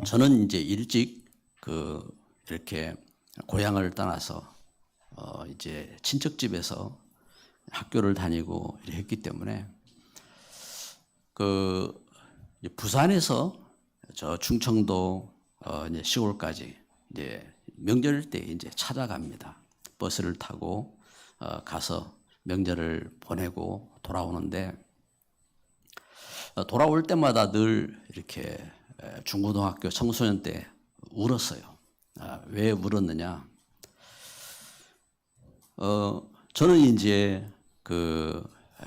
저는 이제 일찍 이렇게 고향을 떠나서 이제 친척집에서 학교를 다니고 이렇게 했기 때문에 이제 부산에서 저 충청도 이제 시골까지 이제 명절 때 이제 찾아갑니다. 버스를 타고 가서 명절을 보내고 돌아오는데 돌아올 때마다 늘 이렇게 중고등학교 청소년 때 울었어요. 왜 울었느냐? 저는 이제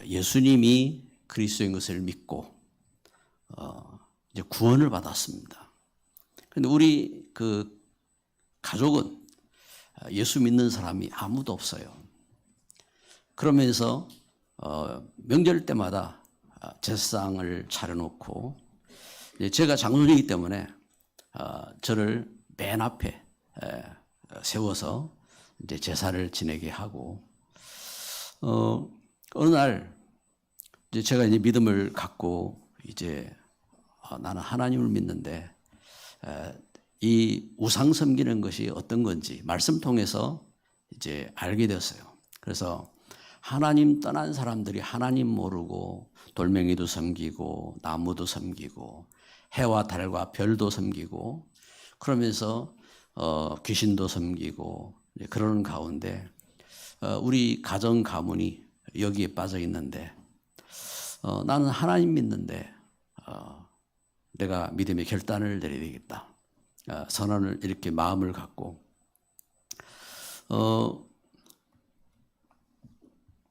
예수님이 그리스도인 것을 믿고 이제 구원을 받았습니다. 근데 우리 가족은 예수 믿는 사람이 아무도 없어요. 그러면서 명절 때마다 제사상을 차려놓고 제가 장로이기 때문에 저를 맨 앞에 세워서 이제 제사를 지내게 하고 어느 날 이제 제가 이제 믿음을 갖고 이제 나는 하나님을 믿는데 이 우상 섬기는 것이 어떤 건지 말씀 통해서 이제 알게 되었어요. 그래서 하나님 떠난 사람들이 하나님 모르고 돌멩이도 섬기고 나무도 섬기고 해와 달과 별도 섬기고 그러면서 귀신도 섬기고 그러는 가운데 우리 가정 가문이 여기에 빠져 있는데 나는 하나님 믿는데 내가 믿음의 결단을 내려야 되겠다. 선언을 이렇게 마음을 갖고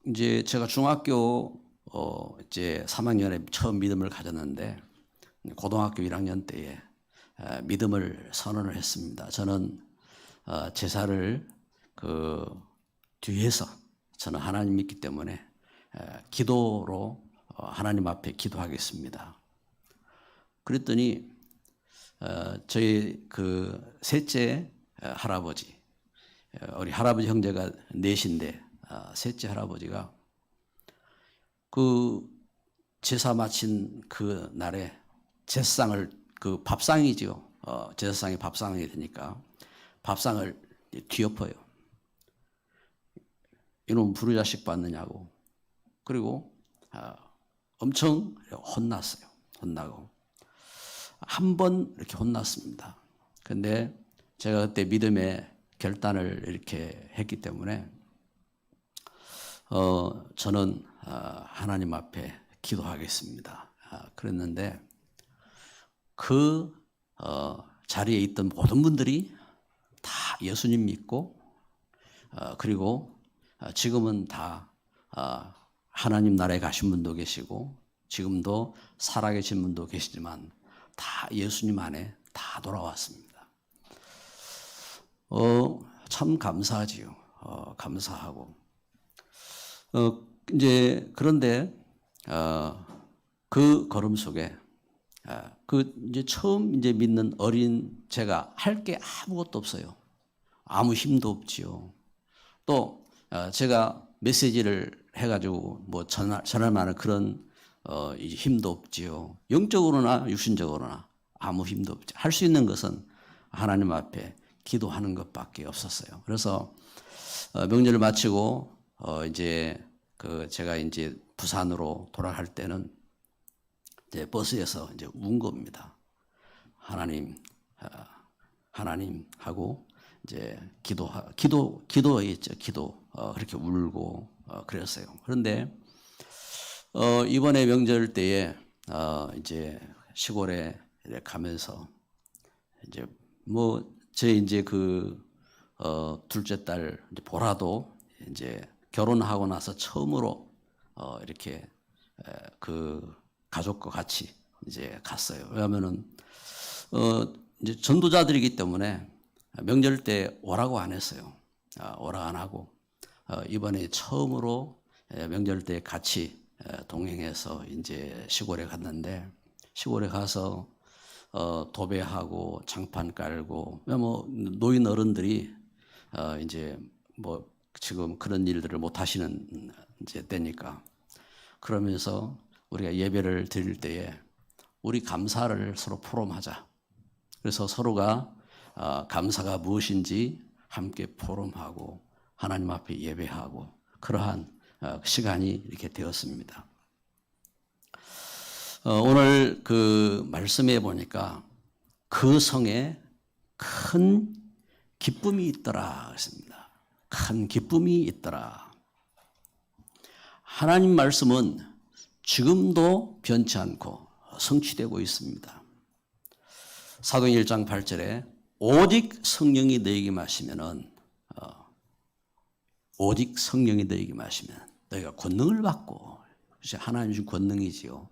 이제 제가 중학교 이제 3학년에 처음 믿음을 가졌는데 고등학교 1학년 때에 믿음을 선언을 했습니다. 저는 제사를 뒤에서 저는 하나님 믿기 때문에 기도로 하나님 앞에 기도하겠습니다. 그랬더니 저희 셋째 할아버지, 우리 할아버지 형제가 넷인데 셋째 할아버지가 제사 마친 그 날에 제사상을 밥상이죠. 제사상이 밥상이 되니까 밥상을 뒤엎어요. 이놈 부르자식 받느냐고. 그리고 엄청 혼났어요. 혼나고 한 번 이렇게 혼났습니다. 근데 제가 그때 믿음의 결단을 이렇게 했기 때문에 저는 하나님 앞에 기도하겠습니다. 그랬는데 자리에 있던 모든 분들이 다 예수님 믿고 그리고 지금은 다 하나님 나라에 가신 분도 계시고 지금도 살아계신 분도 계시지만 다 예수님 안에 다 돌아왔습니다. 참 감사하지요. 감사하고 이제 그런데 그 걸음 속에 이제 처음 이제 믿는 어린 제가 할 게 아무것도 없어요. 아무 힘도 없지요. 또 제가 메시지를 해가지고 뭐 전할 만한 그런 힘도 없지요. 영적으로나 육신적으로나 아무 힘도 없죠. 할 수 있는 것은 하나님 앞에 기도하는 것밖에 없었어요. 그래서 명절을 마치고 이제 제가 이제 부산으로 돌아갈 때는 이제 버스에서 이제 운 겁니다. 하나님 하고 이제 기도했죠. 기도 그렇게 울고 그랬어요. 그런데 이번에 명절 때에 이제 시골에 가면서 이제 뭐 제 이제 둘째 딸 보라도 이제 결혼하고 나서 처음으로 이렇게 가족과 같이 이제 갔어요. 왜냐하면은 이제 전도자들이기 때문에 명절 때 오라고 안 했어요. 오라 안 하고 이번에 처음으로 명절 때 같이 동행해서 이제 시골에 갔는데 시골에 가서 도배하고 장판 깔고 뭐 노인 어른들이 이제 뭐 지금 그런 일들을 못 하시는 이제 때니까 그러면서 우리가 예배를 드릴 때에 우리 감사를 서로 포럼하자. 그래서 서로가 감사가 무엇인지 함께 포럼하고 하나님 앞에 예배하고 그러한 시간이 이렇게 되었습니다. 오늘 그 말씀에 보니까 그 성에 큰 기쁨이 있더라 했습니다. 큰 기쁨이 있더라. 하나님 말씀은 지금도 변치 않고 성취되고 있습니다. 사도행 1장 8절에 오직 성령이 너희에게 임하시면은 오직 성령이 너희에게 임하시면 너희가 권능을 받고, 그것이 하나님 준 권능이지요.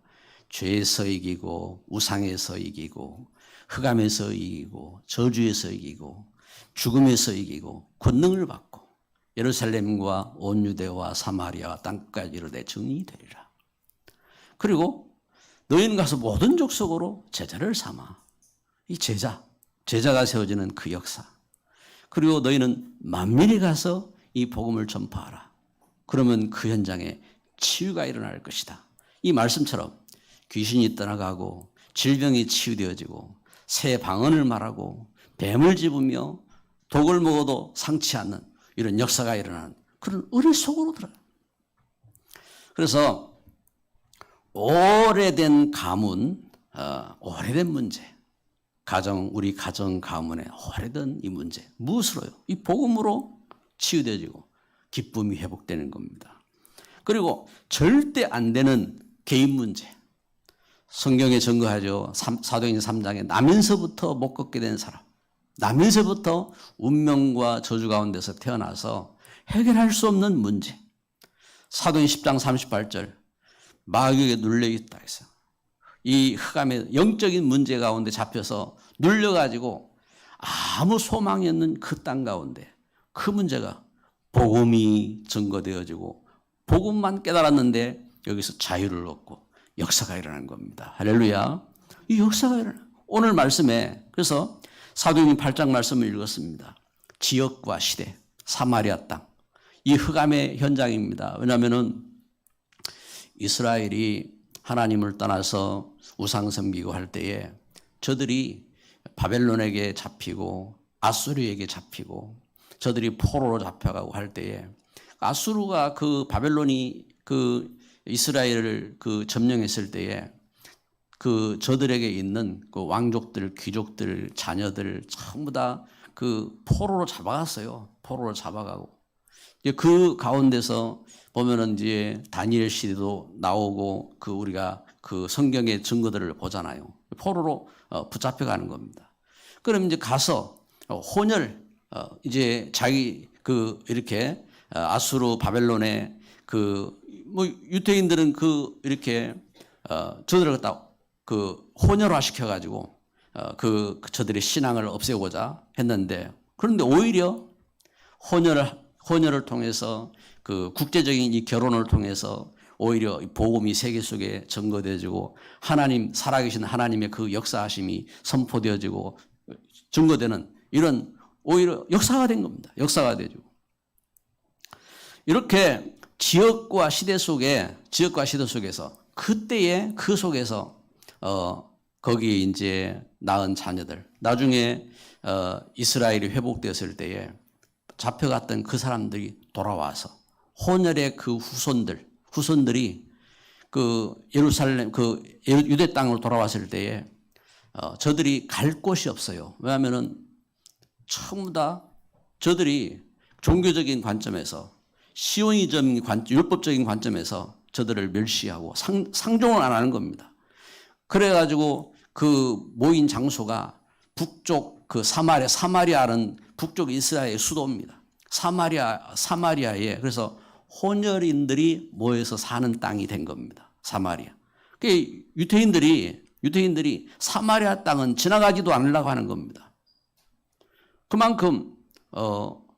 죄에서 이기고 우상에서 이기고 흑암에서 이기고 저주에서 이기고 죽음에서 이기고 권능을 받고 예루살렘과 온 유대와 사마리아와 땅끝까지 이르되 증인이 되리라. 그리고 너희는 가서 모든 족속으로 제자를 삼아. 이 제자가 세워지는 그 역사. 그리고 너희는 만민이 가서 이 복음을 전파하라. 그러면 그 현장에 치유가 일어날 것이다. 이 말씀처럼 귀신이 떠나가고 질병이 치유되어지고 새 방언을 말하고 뱀을 집으며 독을 먹어도 상치 않는 이런 역사가 일어나는 그런 은혜 속으로 들어요. 그래서 오래된 가문, 오래된 문제, 우리 가정 가문의 오래된 이 문제, 무엇으로요? 이 복음으로 치유되어지고 기쁨이 회복되는 겁니다. 그리고 절대 안 되는 개인 문제, 성경에 증거하죠. 사도행전 3장에 나면서부터 못 걷게 된 사람, 나면서부터 운명과 저주 가운데서 태어나서 해결할 수 없는 문제. 사도행 10장 38절 마귀에게 눌려있다 했어요. 이 흑암의 영적인 문제 가운데 잡혀서 눌려가지고 아무 소망이 없는 그 땅 가운데 그 문제가 복음이 증거되어지고 복음만 깨달았는데 여기서 자유를 얻고 역사가 일어난 겁니다. 할렐루야. 이 역사가 일어나. 오늘 말씀에 그래서 사도행전 8장 말씀을 읽었습니다. 지역과 시대, 사마리아 땅. 이 흑암의 현장입니다. 왜냐하면은 이스라엘이 하나님을 떠나서 우상 섬기고 할 때에 저들이 바벨론에게 잡히고 아수르에게 잡히고 저들이 포로로 잡혀가고 할 때에 아수르가 그 바벨론이 그 이스라엘을 그 점령했을 때에 그 저들에게 있는 그 왕족들, 귀족들, 자녀들 전부 다 그 포로로 잡아갔어요. 포로로 잡아가고 그 가운데서 보면은 이제 다니엘 시대도 나오고 그 우리가 그 성경의 증거들을 보잖아요. 포로로 붙잡혀가는 겁니다. 그럼 이제 가서 혼혈 이제 자기 그 이렇게 아수르 바벨론의 그 뭐 유대인들은 그 이렇게 저들을 갖다 그 혼혈화 시켜가지고 그 저들의 신앙을 없애고자 했는데 그런데 오히려 혼혈을 통해서 그 국제적인 이 결혼을 통해서 오히려 복음이 세계 속에 증거되어지고 하나님 살아계신 하나님의 그 역사하심이 선포되어지고 증거되는 이런 오히려 역사가 된 겁니다. 역사가 되죠. 이렇게 지역과 시대 속에서 그때의 그 속에서 거기에 이제 낳은 자녀들 나중에 이스라엘이 회복되었을 때에 잡혀갔던 그 사람들이 돌아와서 혼혈의 그 후손들이 그 예루살렘 그 유대 땅으로 돌아왔을 때에 저들이 갈 곳이 없어요. 왜냐하면은 전부 다 저들이 종교적인 관점에서 시오니즘 율법적인 관점에서 저들을 멸시하고 상종을 안 하는 겁니다. 그래가지고 그 모인 장소가 북쪽 그 사마리아는 북쪽 이스라엘의 수도입니다. 사마리아에 그래서 혼혈인들이 모여서 사는 땅이 된 겁니다. 사마리아. 그 유대인들이 사마리아 땅은 지나가지도 않으려고 하는 겁니다. 그만큼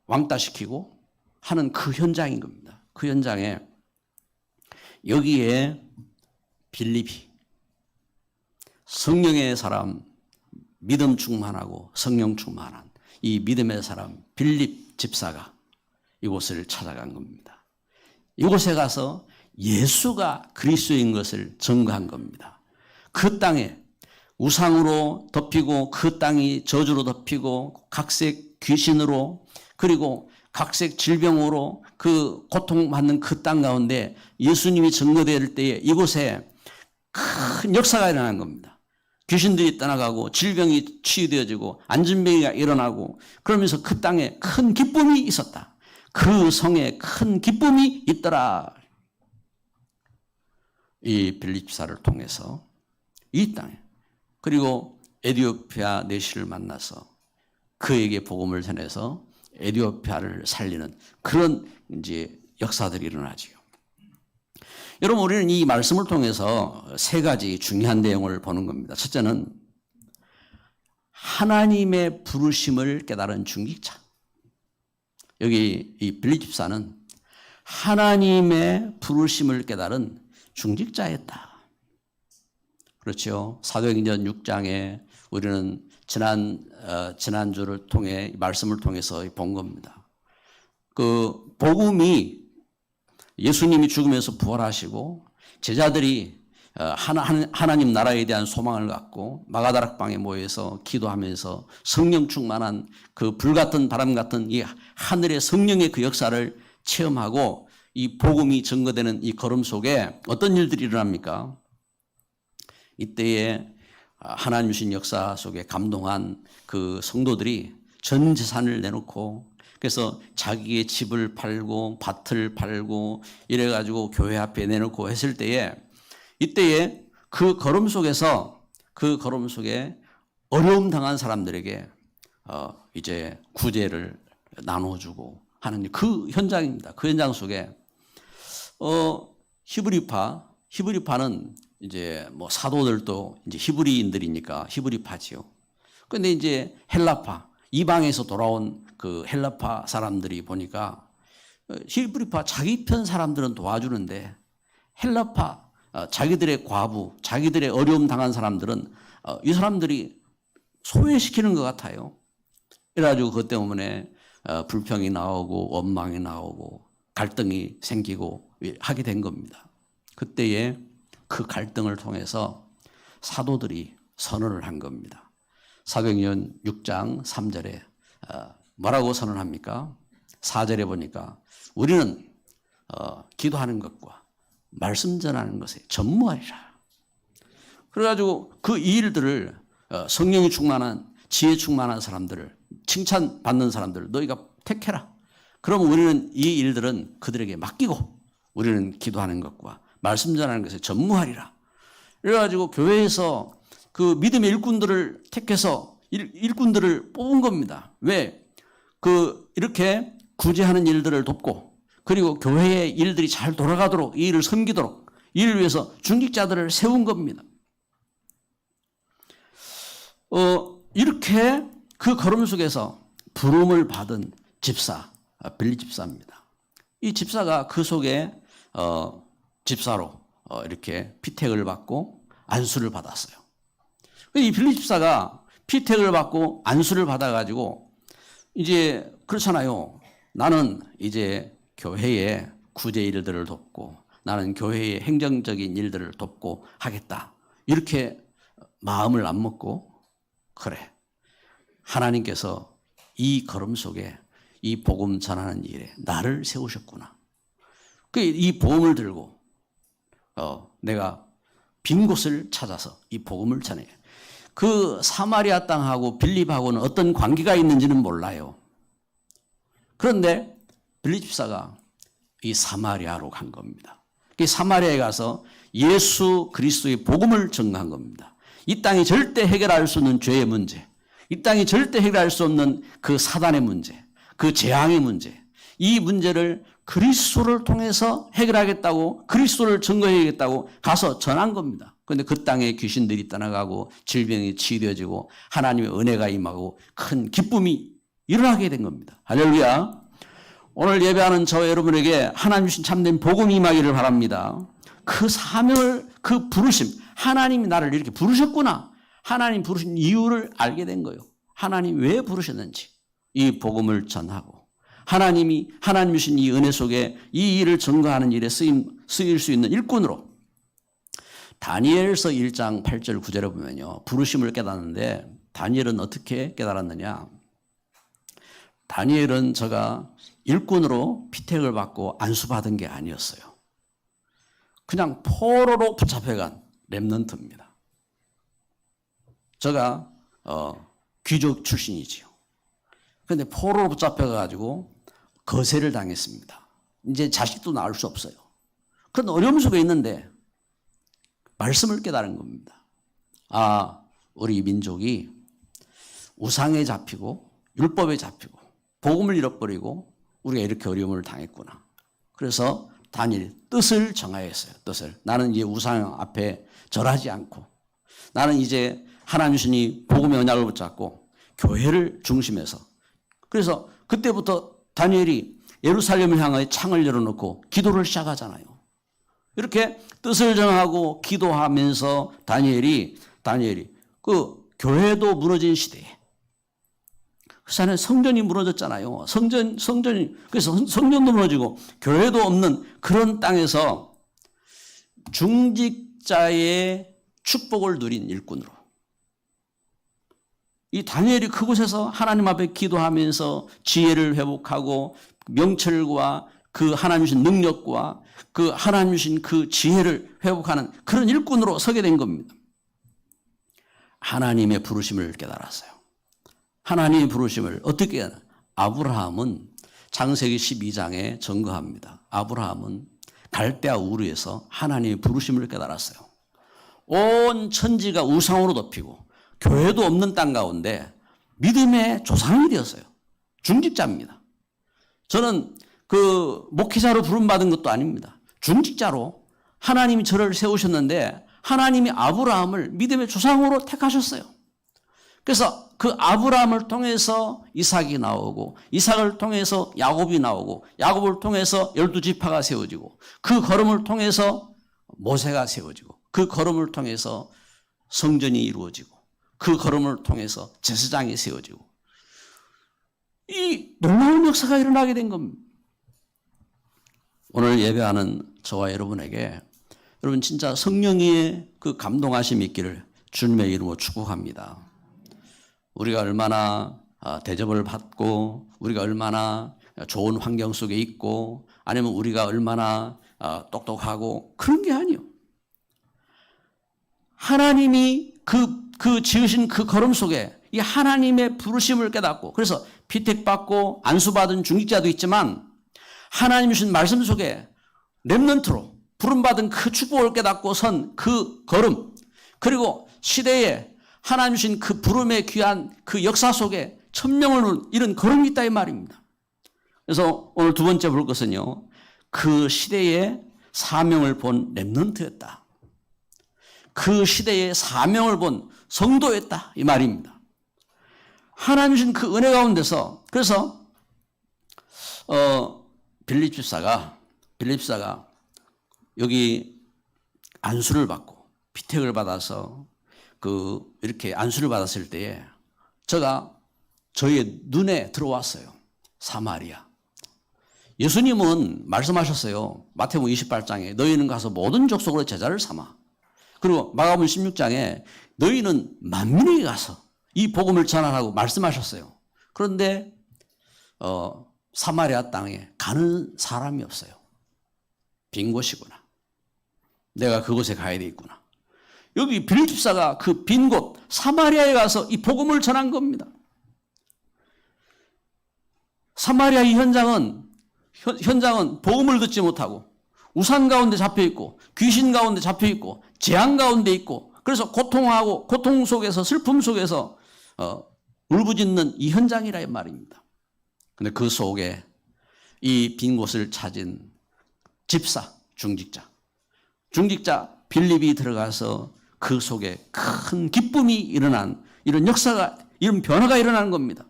왕따시키고 하는 그 현장인 겁니다. 그 현장에 여기에 빌립이 성령의 사람, 믿음 충만하고 성령 충만한 이 믿음의 사람 빌립 집사가 이곳을 찾아간 겁니다. 이곳에 가서 예수가 그리스도인 것을 증거한 겁니다. 그 땅에 우상으로 덮이고 그 땅이 저주로 덮이고 각색 귀신으로 그리고 각색 질병으로 그 고통받는 그 땅 가운데 예수님이 증거될 때에 이곳에 큰 역사가 일어난 겁니다. 귀신들이 떠나가고 질병이 치유되어지고 안진병이가 일어나고 그러면서 그 땅에 큰 기쁨이 있었다. 그 성에 큰 기쁨이 있더라. 이 빌립사를 통해서 이 땅에 그리고 에티오피아 내시를 만나서 그에게 복음을 전해서 에티오피아를 살리는 그런 이제 역사들이 일어나지요. 여러분, 우리는 이 말씀을 통해서 세 가지 중요한 내용을 보는 겁니다. 첫째는 하나님의 부르심을 깨달은 중직자. 여기 이 빌립사는 하나님의 부르심을 깨달은 중직자였다. 그렇죠. 사도행전 6장에 우리는 지난주를 통해 말씀을 통해서 본 겁니다. 그 복음이 예수님이 죽으면서 부활하시고 제자들이 하나님 나라에 대한 소망을 갖고 마가다락방에 모여서 기도하면서 성령 충만한 그 불같은 바람 같은 이 하늘의 성령의 그 역사를 체험하고 이 복음이 증거되는 이 걸음 속에 어떤 일들이 일어납니까? 이때에 하나님 주신 역사 속에 감동한 그 성도들이 전 재산을 내놓고 그래서 자기의 집을 팔고 밭을 팔고 이래가지고 교회 앞에 내놓고 했을 때에 이때에 그 걸음 속에 어려움 당한 사람들에게 이제 구제를 나눠주고 하는 그 현장입니다. 그 현장 속에 히브리파는 이제 뭐 사도들도 이제 히브리인들이니까 히브리파지요. 근데 이제 헬라파, 이방에서 돌아온 그 헬라파 사람들이 보니까 히브리파 자기 편 사람들은 도와주는데 헬라파 자기들의 과부, 자기들의 어려움 당한 사람들은 이 사람들이 소외시키는 것 같아요. 그래가지고 그것 때문에 불평이 나오고 원망이 나오고 갈등이 생기고 하게 된 겁니다. 그때에 그 갈등을 통해서 사도들이 선언을 한 겁니다. 사도행전 6장 3절에 뭐라고 선언합니까? 4절에 보니까 우리는 기도하는 것과 말씀 전하는 것에 전무하리라. 그래가지고 그 일들을 성령이 충만한 지혜 충만한 사람들을 칭찬받는 사람들을 너희가 택해라. 그러면 우리는 이 일들은 그들에게 맡기고 우리는 기도하는 것과 말씀 전하는 것에 전무하리라. 그래가지고 교회에서 그 믿음의 일꾼들을 택해서 일꾼들을 뽑은 겁니다. 왜? 이렇게 구제하는 일들을 돕고 그리고 교회의 일들이 잘 돌아가도록 이 일을 섬기도록 이를 위해서 중직자들을 세운 겁니다. 이렇게 그 걸음 속에서 부름을 받은 집사, 빌립 집사입니다. 이 집사가 그 속에 집사로 이렇게 피택을 받고 안수를 받았어요. 이 빌립 집사가 피택을 받고 안수를 받아가지고 이제 그렇잖아요. 나는 이제 교회의 구제 일들을 돕고 나는 교회의 행정적인 일들을 돕고 하겠다. 이렇게 마음을 안 먹고 그래. 하나님께서 이 걸음 속에 이 복음 전하는 일에 나를 세우셨구나. 이 복음을 들고 내가 빈 곳을 찾아서 이 복음을 전해. 그 사마리아 땅하고 빌립하고는 어떤 관계가 있는지는 몰라요. 그런데 빌립 집사가 이 사마리아로 간 겁니다. 사마리아에 가서 예수 그리스도의 복음을 전가한 겁니다. 이 땅이 절대 해결할 수 없는 죄의 문제, 이 땅이 절대 해결할 수 없는 그 사단의 문제, 그 재앙의 문제, 이 문제를 그리스도를 통해서 해결하겠다고 그리스도를 증거해야겠다고 가서 전한 겁니다. 그런데 그 땅에 귀신들이 떠나가고 질병이 치유되어지고 하나님의 은혜가 임하고 큰 기쁨이 일어나게 된 겁니다. 할렐루야. 오늘 예배하는 저와 여러분에게 하나님 주신 참된 복음이 임하기를 바랍니다. 그 사명을, 그 부르심, 하나님이 나를 이렇게 부르셨구나. 하나님 부르신 이유를 알게 된 거예요. 하나님 왜 부르셨는지 이 복음을 전하고 하나님 주신 이 은혜 속에 이 일을 증거하는 일에 쓰일 수 있는 일꾼으로 다니엘서 1장 8절 9절에 보면요. 부르심을 깨닫는데 다니엘은 어떻게 깨달았느냐. 다니엘은 저가 일꾼으로 피택을 받고 안수받은 게 아니었어요. 그냥 포로로 붙잡혀간 렘넌트입니다. 저가 귀족 출신이지요. 그런데 포로로 붙잡혀가지고 거세를 당했습니다. 이제 자식도 낳을 수 없어요. 그런 어려움 속에 있는데 말씀을 깨달은 겁니다. 아, 우리 민족이 우상에 잡히고 율법에 잡히고 복음을 잃어버리고 우리가 이렇게 어려움을 당했구나. 그래서 다니엘이 뜻을 정하였어요. 뜻을. 나는 이제 우상 앞에 절하지 않고 나는 이제 하나님 주시니 복음의 언약을 붙잡고 교회를 중심해서 그래서 그때부터 다니엘이 예루살렘을 향하여 창을 열어놓고 기도를 시작하잖아요. 이렇게 뜻을 정하고 기도하면서 다니엘이 그 교회도 무너진 시대에 그 사람은 성전이 무너졌잖아요. 성전이 그래서 성전도 무너지고 교회도 없는 그런 땅에서 중직자의 축복을 누린 일꾼으로 이 다니엘이 그곳에서 하나님 앞에 기도하면서 지혜를 회복하고 명철과 그 하나님 주신 능력과 그 하나님 주신 그 지혜를 회복하는 그런 일꾼으로 서게 된 겁니다. 하나님의 부르심을 깨달았어요. 하나님의 부르심을 어떻게 하나? 아브라함은 창세기 12장에 증거합니다. 아브라함은 갈대아 우르에서 하나님의 부르심을 깨달았어요. 온 천지가 우상으로 덮이고 교회도 없는 땅 가운데 믿음의 조상이 되었어요. 중직자입니다. 저는 그 목회자로 부름받은 것도 아닙니다. 중직자로 하나님이 저를 세우셨는데 하나님이 아브라함을 믿음의 조상으로 택하셨어요. 그래서 그 아브라함을 통해서 이삭이 나오고 이삭을 통해서 야곱이 나오고 야곱을 통해서 12지파가 세워지고 그 걸음을 통해서 모세가 세워지고 그 걸음을 통해서 성전이 이루어지고 그 걸음을 통해서 제사장이 세워지고 이 놀라운 역사가 일어나게 된 겁니다. 오늘 예배하는 저와 여러분에게 여러분 진짜 성령의 그 감동하심이 있기를 주님의 이름으로 축복합니다. 우리가 얼마나 대접을 받고 우리가 얼마나 좋은 환경 속에 있고 아니면 우리가 얼마나 똑똑하고 그런 게 아니에요. 하나님이 그 지으신 그 걸음 속에 이 하나님의 부르심을 깨닫고 그래서 피택받고 안수받은 중직자도 있지만 하나님 주신 말씀 속에 렘넌트로 부름받은 그 축복을 깨닫고 선 그 걸음 그리고 시대에 하나님 주신 그 부름의 귀한 그 역사 속에 천명을 잃은 걸음이 있다 이 말입니다. 그래서 오늘 두 번째 볼 것은요. 그 시대의 사명을 본 렘넌트였다. 그 시대의 사명을 본 성도였다 이 말입니다. 하나님 주신 그 은혜 가운데서 그래서 빌립 집사가 여기 안수를 받고 피택을 받아서 이렇게 안수를 받았을 때에 저의 눈에 들어왔어요. 사마리아. 예수님은 말씀하셨어요. 마태복음 28장에 너희는 가서 모든 족속으로 제자를 삼아. 그리고 마가복음 16장에 너희는 만민에게 가서 이 복음을 전하라고 말씀하셨어요. 그런데 사마리아 땅에 가는 사람이 없어요. 빈 곳이구나. 내가 그곳에 가야 되겠구나. 여기 빌립 집사가 그 빈 곳 사마리아에 가서 이 복음을 전한 겁니다. 사마리아 이 현장은 복음을 듣지 못하고 우상 가운데 잡혀 있고 귀신 가운데 잡혀 있고 재앙 가운데 있고 그래서 고통하고 고통 속에서 슬픔 속에서 울부짖는 이 현장이라 이 말입니다. 근데 그 속에 이 빈 곳을 찾은 집사, 중직자 빌립이 들어가서 그 속에 큰 기쁨이 일어난 이런 역사가 이런 변화가 일어나는 겁니다.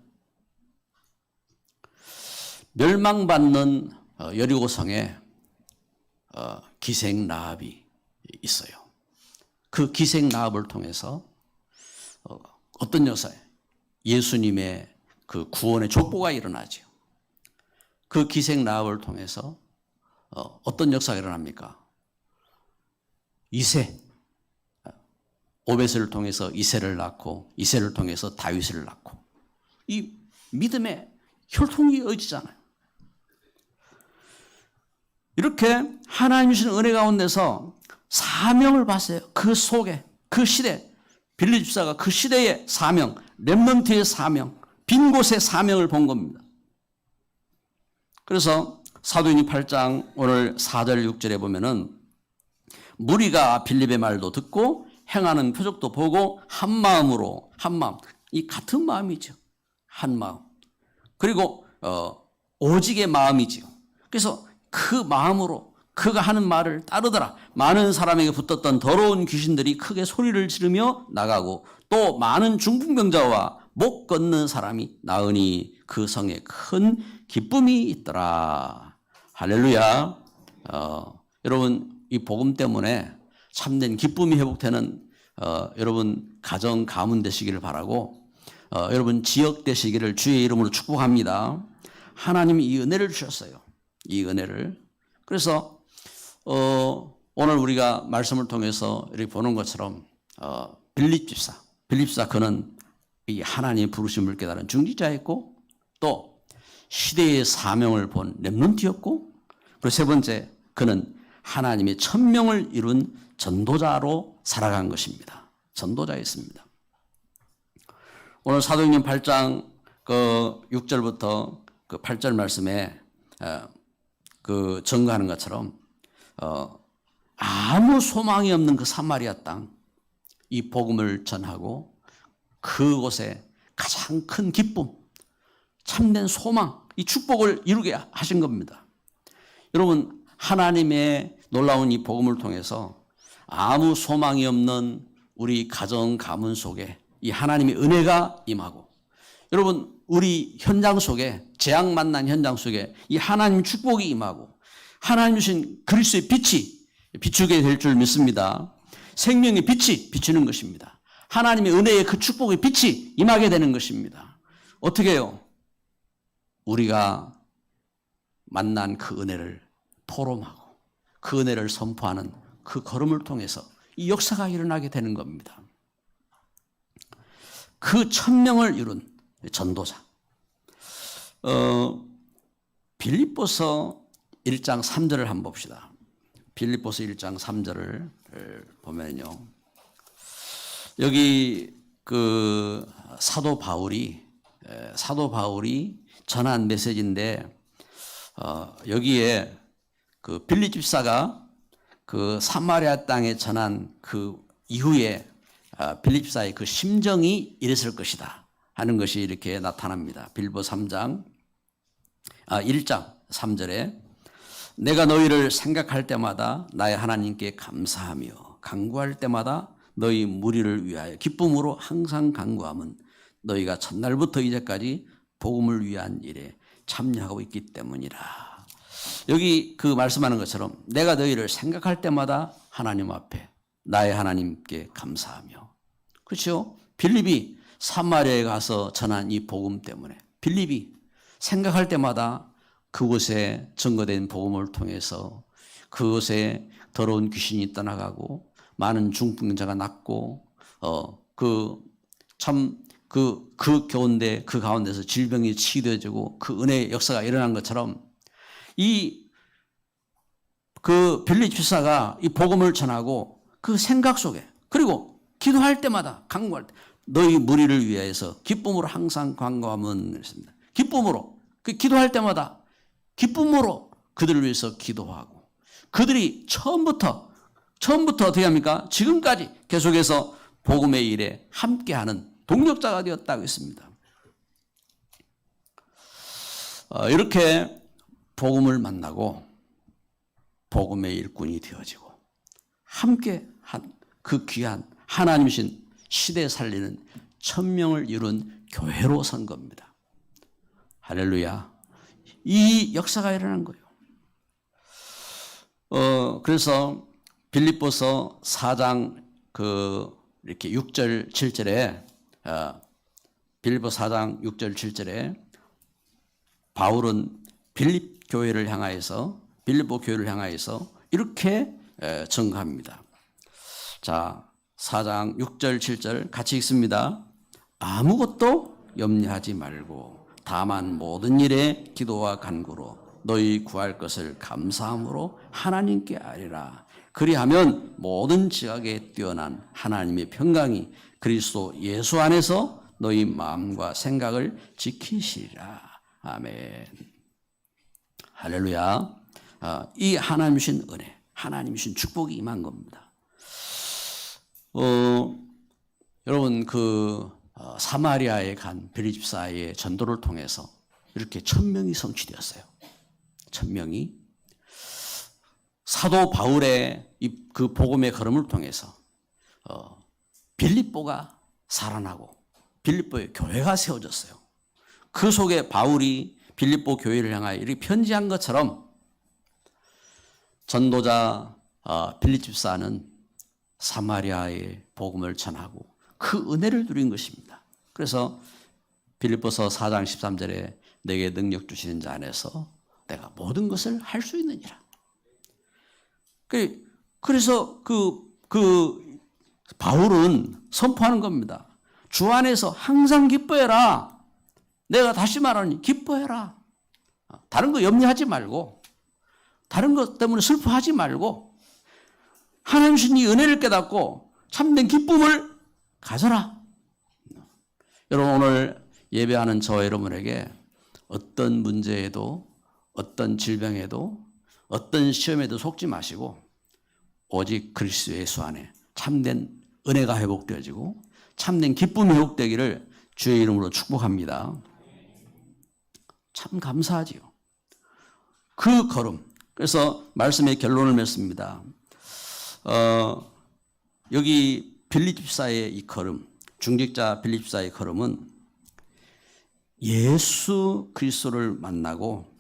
멸망받는 여리고성에 기생 라합이 있어요. 그 기생 라합을 통해서 어떤 역사에 예수님의 그 구원의 족보가 일어나죠. 그 기생 라합을 통해서 어떤 역사가 일어납니까? 오벳을 통해서 이새를 낳고 이새를 통해서 다윗을 낳고 이 믿음의 혈통이 이어지잖아요. 이렇게 하나님 주신 은혜 가운데서 사명을 봤어요. 그 속에 그 시대 빌립 집사가 그 시대의 사명, 렘넌트의 사명, 빈 곳의 사명을 본 겁니다. 그래서 사도행전 8장 오늘 4절 6절에 보면은 무리가 빌립의 말도 듣고 행하는 표적도 보고 한 마음으로 한 마음 이 같은 마음이죠. 한 마음. 그리고 오직의 마음이지요. 그래서 그 마음으로 그가 하는 말을 따르더라. 많은 사람에게 붙었던 더러운 귀신들이 크게 소리를 지르며 나가고 또 많은 중풍병자와 못 걷는 사람이 나으니 그 성에 큰 기쁨이 있더라. 할렐루야. 여러분 이 복음 때문에 참된 기쁨이 회복되는 여러분 가정 가문 되시기를 바라고 여러분 지역 되시기를 주의 이름으로 축복합니다. 하나님이 이 은혜를 주셨어요. 이 은혜를. 그래서 오늘 우리가 말씀을 통해서 이렇게 보는 것처럼 빌립 집사 그는 이 하나님의 부르심을 깨달은 중지자였고 또 시대의 사명을 본 렘넌트였고 그리고 세 번째 그는 하나님의 천명을 이룬 전도자로 살아간 것입니다. 전도자였습니다. 오늘 사도행전 8장 그 6절부터 그 8절 말씀에 그 증거하는 것처럼 아무 소망이 없는 그 사마리아 땅 이 복음을 전하고 그곳에 가장 큰 기쁨, 참된 소망, 이 축복을 이루게 하신 겁니다. 여러분 하나님의 놀라운 이 복음을 통해서 아무 소망이 없는 우리 가정 가문 속에 이 하나님의 은혜가 임하고 여러분 우리 현장 속에 재앙 만난 현장 속에 이 하나님 축복이 임하고 하나님 주신 그리스도의 빛이 비추게 될 줄 믿습니다. 생명의 빛이 비추는 것입니다. 하나님의 은혜의 그 축복의 빛이 임하게 되는 것입니다. 어떻게 해요? 우리가 만난 그 은혜를 포럼하고 그 은혜를 선포하는 그 걸음을 통해서 이 역사가 일어나게 되는 겁니다. 그 천명을 이룬 전도자. 빌립보서 1장 3절을 한번 봅시다. 빌립보서 1장 3절을 보면요. 여기 그 사도 바울이 전한 메시지인데 여기에 그 빌립 집사가 그 사마리아 땅에 전한 그 이후에 빌립 집사의 그 심정이 이랬을 것이다 하는 것이 이렇게 나타납니다. 빌립보 3장 1장 3절에 내가 너희를 생각할 때마다 나의 하나님께 감사하며 간구할 때마다 너희 무리를 위하여 기쁨으로 항상 간구함은 너희가 첫날부터 이제까지 복음을 위한 일에 참여하고 있기 때문이라. 여기 그 말씀하는 것처럼 내가 너희를 생각할 때마다 하나님 앞에 나의 하나님께 감사하며 그렇죠? 빌립이 사마리아에 가서 전한 이 복음 때문에 빌립이 생각할 때마다 그곳에 증거된 복음을 통해서 그곳에 더러운 귀신이 떠나가고 많은 중풍자가 낫고 그 가운데서 질병이 치유되어지고 그 은혜의 역사가 일어난 것처럼 그 빌립 집사가 이 복음을 전하고 그 생각 속에 그리고 기도할 때마다 간구할 때 너희 무리를 위하여서 기쁨으로 항상 간구하면 했습니다. 기쁨으로 그 기도할 때마다 기쁨으로 그들을 위해서 기도하고 그들이 처음부터 어떻게 합니까? 지금까지 계속해서 복음의 일에 함께하는 동력자가 되었다고 했습니다. 이렇게 복음을 만나고 복음의 일꾼이 되어지고 함께한 그 귀한 하나님이신 시대 살리는 천명을 이룬 교회로 선 겁니다. 할렐루야. 이 역사가 일어난 거예요. 그래서 빌립보서 4장 이렇게 6절 7절에 빌립보 4장 6절 7절에 바울은 빌립보 교회를 향하여서 이렇게 증거합니다. 자, 4장 6절 7절 같이 읽습니다. 아무것도 염려하지 말고 다만 모든 일에 기도와 간구로 너희 구할 것을 감사함으로 하나님께 아뢰라. 그리하면 모든 지각에 뛰어난 하나님의 평강이 그리스도 예수 안에서 너희 마음과 생각을 지키시리라. 아멘. 할렐루야. 이 하나님 주신 은혜, 하나님 주신 축복이 임한 겁니다. 여러분 사마리아에 간 빌립 집사의 전도를 통해서 이렇게 1000명이 성취되었어요. 1000명이 사도 바울의 그 복음의 걸음을 통해서 빌립보가 살아나고 빌립보의 교회가 세워졌어요. 그 속에 바울이 빌립보 교회를 향하여 이렇게 편지한 것처럼 전도자 빌립 집사는 사마리아의 복음을 전하고 그 은혜를 누린 것입니다. 그래서 빌립보서 4장 13절에 내게 능력 주시는 자 안에서 내가 모든 것을 할 수 있느니라. 그래서 바울은 선포하는 겁니다. 주 안에서 항상 기뻐해라. 내가 다시 말하니 기뻐해라. 다른 거 염려하지 말고, 다른 것 때문에 슬퍼하지 말고, 하나님 주신 이 은혜를 깨닫고 참된 기쁨을 가져라. 여러분, 오늘 예배하는 저와 여러분에게 어떤 문제에도, 어떤 질병에도, 어떤 시험에도 속지 마시고 오직 그리스도 예수 안에 참된 은혜가 회복되어지고 참된 기쁨이 회복되기를 주의 이름으로 축복합니다. 참 감사하지요. 그 걸음. 그래서 말씀의 결론을 맺습니다. 여기 빌립 집사의 이 걸음, 중직자 빌립 집사의 걸음은 예수 그리스도를 만나고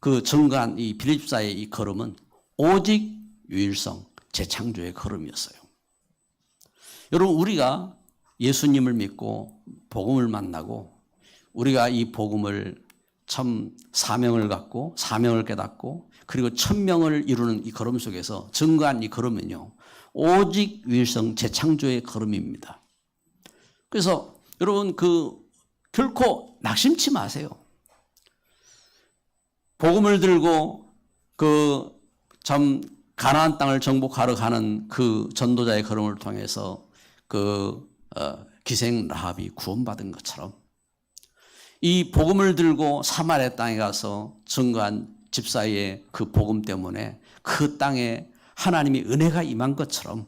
그 증거한 이 빌립 집사의 이 걸음은 오직 유일성 재창조의 걸음이었어요. 여러분, 우리가 예수님을 믿고 복음을 만나고 우리가 이 복음을 참 사명을 갖고 사명을 깨닫고 그리고 1000명을 이루는 이 걸음 속에서 증거한 이 걸음은요, 오직 유일성 재창조의 걸음입니다. 그래서 여러분, 결코 낙심치 마세요. 복음을 들고 참 가나안 땅을 정복하러 가는 그 전도자의 걸음을 통해서 기생 라합이 구원받은 것처럼 이 복음을 들고 사마리아 땅에 가서 증거한 집사의 그 복음 때문에 그 땅에 하나님의 은혜가 임한 것처럼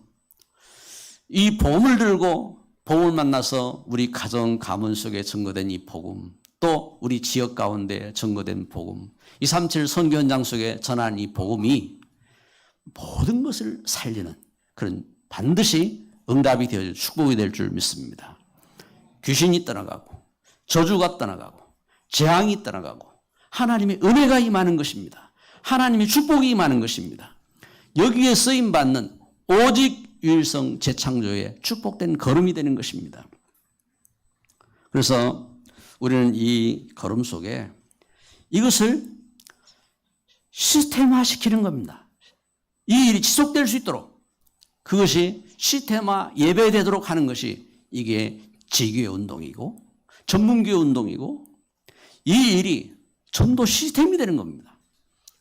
이 복음을 들고 복음을 만나서 우리 가정 가문 속에 증거된 이 복음, 또 우리 지역 가운데 증거된 복음, 237 선교 현장 속에 전한 이 복음이 모든 것을 살리는 그런 반드시 응답이 되어 축복이 될 줄 믿습니다. 귀신이 떠나가고 저주가 떠나가고 재앙이 떠나가고 하나님의 은혜가 임하는 것입니다. 하나님의 축복이 임하는 것입니다. 여기에 쓰임받는 오직 유일성 재창조의 축복된 걸음이 되는 것입니다. 그래서 우리는 이 걸음 속에 이것을 시스템화시키는 겁니다. 이 일이 지속될 수 있도록 그것이 시스템화 예배되도록 하는 것이 이게 지교회 운동이고 전문교회 운동이고 이 일이 전도 시스템이 되는 겁니다.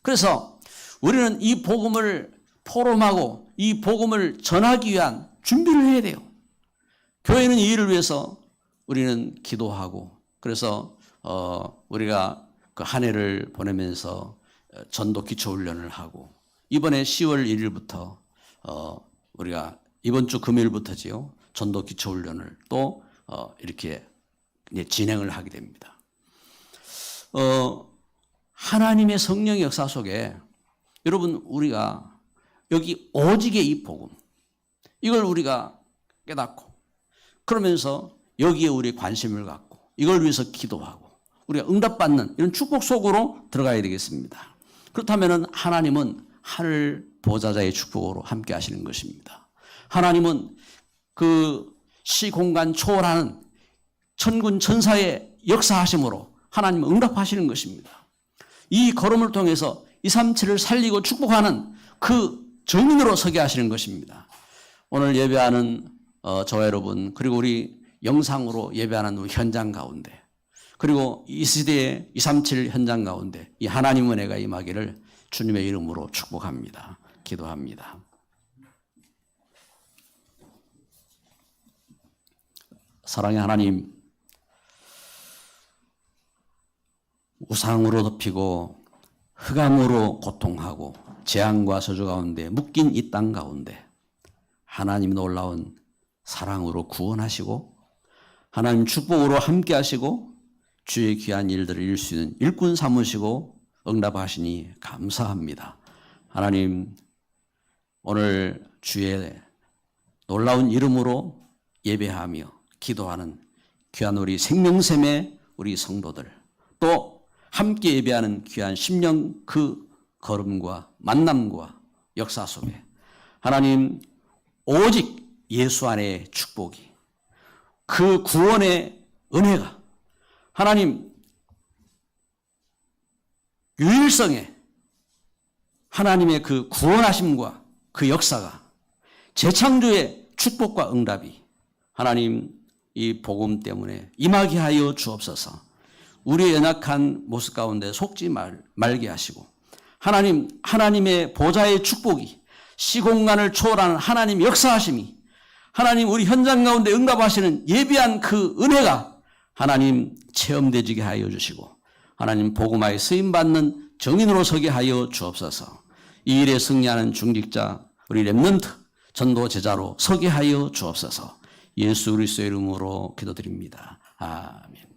그래서 우리는 이 복음을 포럼하고 이 복음을 전하기 위한 준비를 해야 돼요. 교회는 이 일을 위해서 우리는 기도하고 그래서 우리가 그 한 해를 보내면서 전도 기초훈련을 하고 이번에 10월 1일부터 우리가 이번 주 금요일부터지요. 전도 기초훈련을 또 이렇게 진행을 하게 됩니다. 하나님의 성령의 역사 속에 여러분 우리가 여기 오직의 이 복음 이걸 우리가 깨닫고 그러면서 여기에 우리 관심을 갖고 이걸 위해서 기도하고 우리가 응답받는 이런 축복 속으로 들어가야 되겠습니다. 그렇다면 하나님은 하늘 보좌자의 축복으로 함께 하시는 것입니다. 하나님은 그 시공간 초월하는 천군 천사의 역사하심으로 하나님은 응답하시는 것입니다. 이 걸음을 통해서 237을 살리고 축복하는 그 정인으로 서게 하시는 것입니다. 오늘 예배하는 저와 여러분, 그리고 우리 영상으로 예배하는 우리 현장 가운데, 그리고 이 시대의 237 현장 가운데 이 하나님 은혜가 임하기를 주님의 이름으로 축복합니다. 기도합니다. 사랑의 하나님, 우상으로 덮이고 흑암으로 고통하고 재앙과 저주 가운데 묶인 이 땅 가운데 하나님 놀라운 사랑으로 구원하시고 하나님 축복으로 함께 하시고 주의 귀한 일들을 이룰 수 있는 일꾼 삼으시고 응답하시니 감사합니다. 하나님, 오늘 주의 놀라운 이름으로 예배하며 기도하는 귀한 우리 생명샘의 우리 성도들, 또 함께 예배하는 귀한 심령 그 걸음과 만남과 역사 속에 하나님 오직 예수 안의 축복이, 그 구원의 은혜가, 하나님 유일성의 하나님의 그 구원하심과 그 역사가, 재창조의 축복과 응답이 하나님 이 복음 때문에 임하게 하여 주옵소서. 우리의 연약한 모습 가운데 속지 말게 하시고 하나님, 하나님의 보좌의 축복이, 시공간을 초월하는 하나님 역사하심이, 하나님 우리 현장 가운데 응답하시는 예비한 그 은혜가 하나님 체험되지게 하여 주시고 하나님 복음화에 쓰임받는 정인으로 서게 하여 주옵소서. 이 일에 승리하는 중직자 우리 렘넌트 전도 제자로 서게 하여 주옵소서. 예수 그리스도의 이름으로 기도드립니다. 아멘.